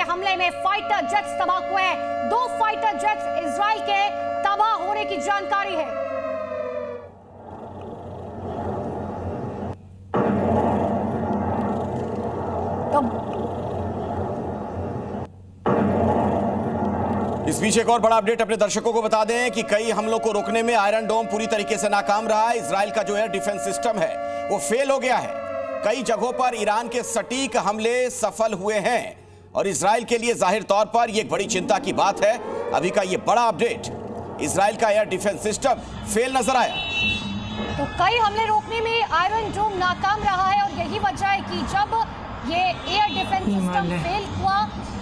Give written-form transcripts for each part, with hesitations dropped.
हमले में fighter jets तबाह हुए हैं। 2 फाइटर जेट्स इजराइल के तबाह होने की जानकारी है। इस बीच एक और बड़ा अपडेट अपने दर्शकों को बता दें कि कई हमलों को रोकने में आयरन डोम पूरी तरीके से नाकाम रहा है। इजराइल का जो एयर डिफेंस सिस्टम है वो फेल हो गया है। कई जगहों पर ईरान के सटीक हमले सफल हुए हैं और इजराइल के लिए जाहिर तौर पर यह एक बड़ी चिंता की बात है। अभी का यह बड़ा अपडेट, इजराइल का एयर डिफेंस सिस्टम फेल नजर आया। तो कई हमले रोकने में आयरन डोम नाकाम रहा है और यही वजह है कि जब ये एयर डिफेंस सिस्टम फेल हुआ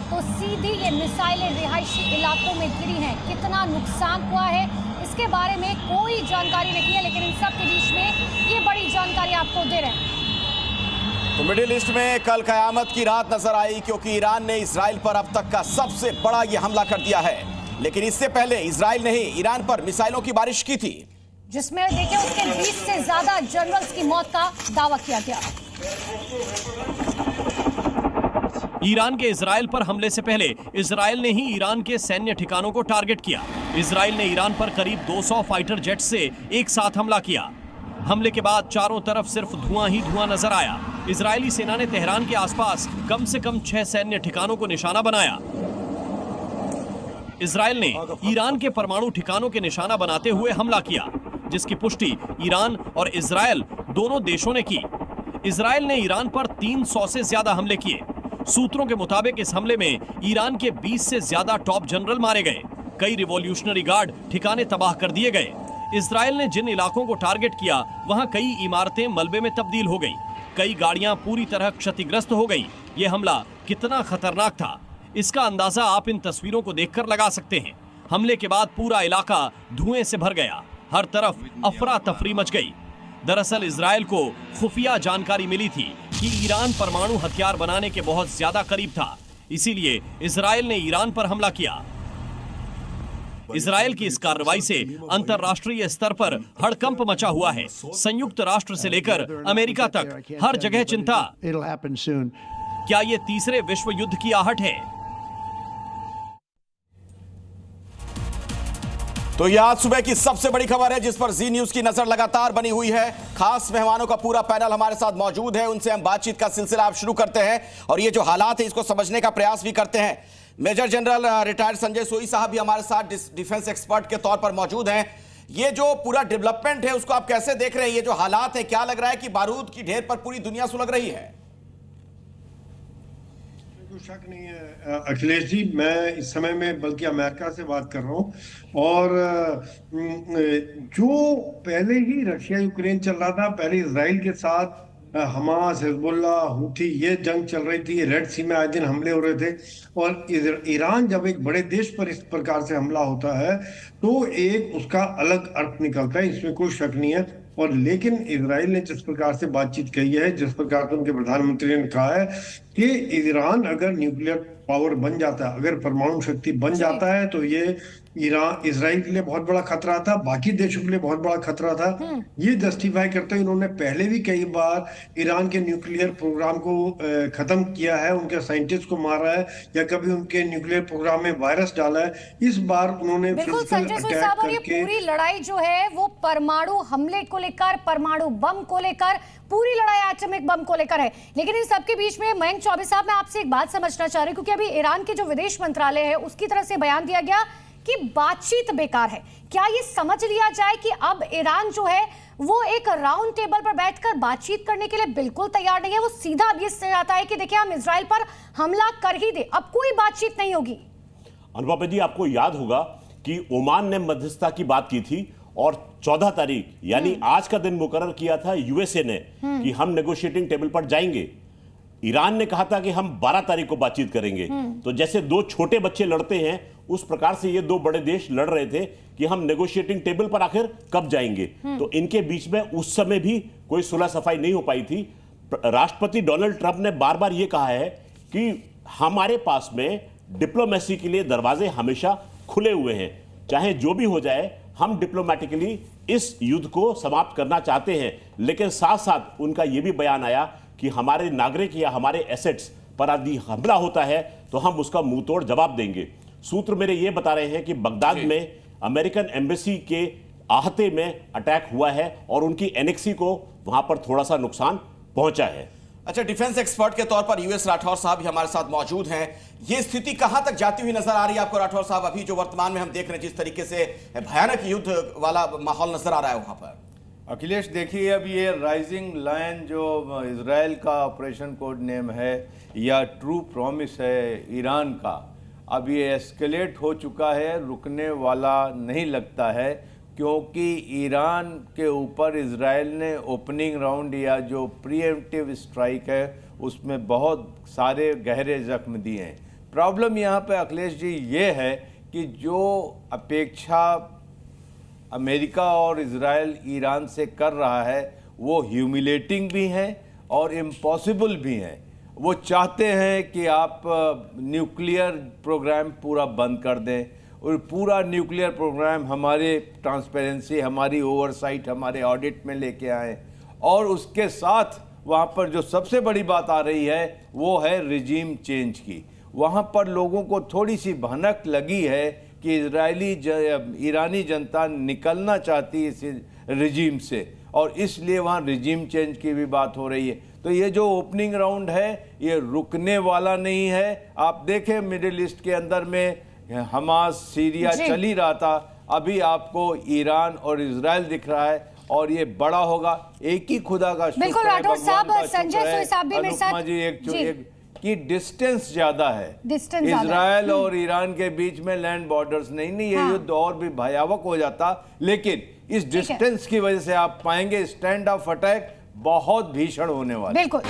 तो सीधी ये मिसाइलें रिहायशी इलाकों में गिरी हैं। कितना नुकसान हुआ है इसके बारे में कोई जानकारी नहीं है, लेकिन इन सब के बीच में ये बड़ी जानकारी आपको दे रहे हैं। तो मिडिल ईस्ट में कल कयामत की रात नजर आई, क्योंकि ईरान ने इजराइल पर अब तक का सबसे बड़ा ये हमला कर दिया है। लेकिन इससे पहले इजराइल ने ही ईरान पर मिसाइलों की बारिश की थी, जिसमें देखिए उसके 20 से ज्यादा जनरल्स की मौत का दावा किया गया। ईरान के इजराइल पर हमले से पहले इजराइल ने ही ईरान के सैन्य ठिकानों को टारगेट किया। इजराइल ने ईरान पर करीब 200 फाइटर जेट से एक साथ हमला किया। हमले के बाद चारों तरफ सिर्फ धुआं ही धुआं नजर आया। इजरायली सेना ने तेहरान के आसपास कम से कम 6 सैन्य ठिकानों को निशाना बनाया। इजराइल ने ईरान के परमाणु ठिकानों के निशाना बनाते हुए हमला किया, जिसकी पुष्टि ईरान और इजराइल दोनों देशों ने की। इजराइल ने ईरान पर 300 से ज्यादा हमले किए। सूत्रों के मुताबिक इस हमले में ईरान के 20 से ज्यादा टॉप जनरल मारे गए। कई रिवॉल्यूशनरी गार्ड ठिकाने तबाह कर दिए गए। इजराइल ने जिन इलाकों को टारगेट किया वहां कई इमारतें मलबे में तब्दील हो गई, कई गाड़ियां पूरी तरह क्षतिग्रस्त हो गई। यह हमला कितना खतरनाक था, इसका अंदाजा आप इन तस्वीरों को देखकर लगा सकते हैं। हमले के बाद पूरा इलाका धुएं से भर गया, हर तरफ अफरा तफरी मच गई। दरअसल इजराइल को खुफिया जानकारी मिली थी कि ईरान परमाणु हथियार बनाने के बहुत ज्यादा करीब था, इसीलिए इजराइल ने ईरान पर हमला किया। इजराइल की इस कार्रवाई से अंतर्राष्ट्रीय स्तर पर हड़कंप मचा हुआ है। संयुक्त राष्ट्र से लेकर अमेरिका तक हर जगह चिंता। क्या ये तीसरे विश्व युद्ध की आहट है? तो यह आज सुबह की सबसे बड़ी खबर है, जिस पर जी न्यूज की नजर लगातार बनी हुई है। खास मेहमानों का पूरा पैनल हमारे साथ मौजूद है, उनसे हम बातचीत का सिलसिला आप शुरू करते हैं और ये जो हालात है इसको समझने का प्रयास भी करते हैं। मेजर जनरल रिटायर्ड संजय सोई साहब भी हमारे साथ डिफेंस एक्सपर्ट के तौर पर मौजूद हैं। ये जो पूरा डेवलपमेंट है उसको आप कैसे देख रहे हैं? ये जो हालात है, क्या लग रहा है कि बारूद की ढेर पर पूरी दुनिया सुलग रही है? शक नहीं है अखिलेश जी, मैं इस समय में बल्कि अमेरिका से बात कर रहा हूं और जो पहले ही रशिया यूक्रेन चल रहा था, पहले इजराइल के साथ हमास, हिजबुल्ला, हूथी ये जंग चल रही थी, रेड सी में आए दिन हमले हो रहे थे और ईरान जब एक बड़े देश पर इस प्रकार से हमला होता है तो एक उसका अलग अर्थ निकलता है, इसमें कोई शक नहीं है। और लेकिन इजराइल ने जिस प्रकार से बातचीत कही है, जिस प्रकार से उनके प्रधानमंत्री ने कहा है कि ईरान अगर न्यूक्लियर पावर बन जाता है, अगर परमाणु शक्ति बन जाता है तो ये इजराइल के लिए बहुत बड़ा खतरा था, बाकी देशों के लिए बहुत बड़ा खतरा था। ये जस्टिफाई करते हुए उन्होंने पहले भी कई बार ईरान के न्यूक्लियर प्रोग्राम को खत्म किया है, उनके साइंटिस्ट को मारा है या कभी उनके न्यूक्लियर प्रोग्राम में वायरस डाला है। इस बार उन्होंने फिजिकल अटैक करके पूरी लड़ाई जो है वो परमाणु हमले को लेकर, परमाणु बम को लेकर, पूरी लड़ाई एटॉमिक बम को लेकर है। लेकिन इन सबके बीच में मयंक चौबे साहब, मैं आपसे एक बात समझना चाह रही हूं, क्योंकि अभी ईरान के जो विदेश मंत्रालय है उसकी तरफ से बयान दिया गया कि बातचीत बेकार है। क्या ये समझ लिया जाए कि अब ईरान जो है वो एक राउंड टेबल पर बैठकर बातचीत करने के लिए बिल्कुल तैयार नहीं है? वो सीधा अब ये चाहता है कि देखिए हम इजराइल पर हमला कर ही दे, अब कोई बातचीत नहीं होगी। अनुपम जी, आपको याद होगा कि ओमान ने मध्यस्थता की बात की थी और 14 तारीख यानी आज का दिन मुकर्रर किया था यूएसए ने कि हम नेगोशिएटिंग टेबल पर जाएंगे। ईरान ने कहा था कि हम 12 तारीख को बातचीत करेंगे। तो जैसे दो छोटे बच्चे लड़ते हैं उस प्रकार से ये दो बड़े देश लड़ रहे थे कि हम नेगोशिएटिंग टेबल पर आखिर कब जाएंगे। तो इनके बीच में उस समय भी कोई सुलह सफाई नहीं हो पाई थी। राष्ट्रपति डोनाल्ड ट्रंप ने बार बार ये कहा है कि हमारे पास में डिप्लोमेसी के लिए दरवाजे हमेशा खुले हुए हैं, चाहे जो भी हो जाए हम डिप्लोमेटिकली इस युद्ध को समाप्त करना चाहते हैं। लेकिन साथ साथ उनका यह भी बयान आया कि हमारे नागरिक या हमारे एसेट्स पर यदि हमला होता है तो हम उसका मुंहतोड़ जवाब देंगे। सूत्र मेरे ये बता रहे हैं कि बगदाद में अमेरिकन एम्बेसी के आहते में अटैक हुआ है और उनकी एनेक्सी को वहां पर थोड़ा सा नुकसान पहुंचा है। अच्छा, डिफेंस एक्सपर्ट के तौर पर यूएस राठौर साहब भी हमारे साथ मौजूद हैं। ये स्थिति कहां तक जाती हुई नजर आ रही है आपको राठौर साहब? अभी जो वर्तमान में हम देख रहे हैं, जिस तरीके से भयानक युद्ध वाला माहौल नजर आ रहा है वहां पर। अखिलेश देखिए, अब ये राइजिंग लायन जो इजराइल का ऑपरेशन कोड नेम है या ट्रू प्रॉमिस है ईरान का, अब ये एस्केलेट हो चुका है, रुकने वाला नहीं लगता है, क्योंकि ईरान के ऊपर इजराइल ने ओपनिंग राउंड या जो प्रीएम्प्टिव स्ट्राइक है उसमें बहुत सारे गहरे जख्म दिए हैं। प्रॉब्लम यहाँ पे अखिलेश जी ये है कि जो अपेक्षा अमेरिका और इजराइल ईरान से कर रहा है वो ह्यूमिलेटिंग भी है और इम्पॉसिबल भी है। वो चाहते हैं कि आप न्यूक्लियर प्रोग्राम पूरा बंद कर दें और पूरा न्यूक्लियर प्रोग्राम हमारे ट्रांसपेरेंसी, हमारी ओवरसाइट, हमारे ऑडिट में लेके आए, और उसके साथ वहाँ पर जो सबसे बड़ी बात आ रही है वो है रिजीम चेंज की। वहाँ पर लोगों को थोड़ी सी भनक लगी है कि ईरानी जनता निकलना चाहती है इस रिजीम से, और इसलिए वहाँ रिजीम चेंज की भी बात हो रही है। तो ये जो ओपनिंग राउंड है ये रुकने वाला नहीं है। आप देखें मिडिल ईस्ट के अंदर में हमास, सीरिया चल ही रहा था, अभी आपको ईरान और इजराइल दिख रहा है, और ये बड़ा होगा। एक ही खुदा का शुक्र है, बिल्कुल राठौर साहब, भगवान का संजय शुक्र है, सोई साहब भी मेरे साथ अनुपमा जी, एक कि डिस्टेंस ज्यादा है इजराइल और ईरान के बीच में, लैंड बॉर्डर्स नहीं, ये युद्ध और भी भयावह हो जाता, लेकिन इस डिस्टेंस की वजह से आप पाएंगे स्टैंड ऑफ अटैक बहुत भीषण होने वाला। बिल्कुल।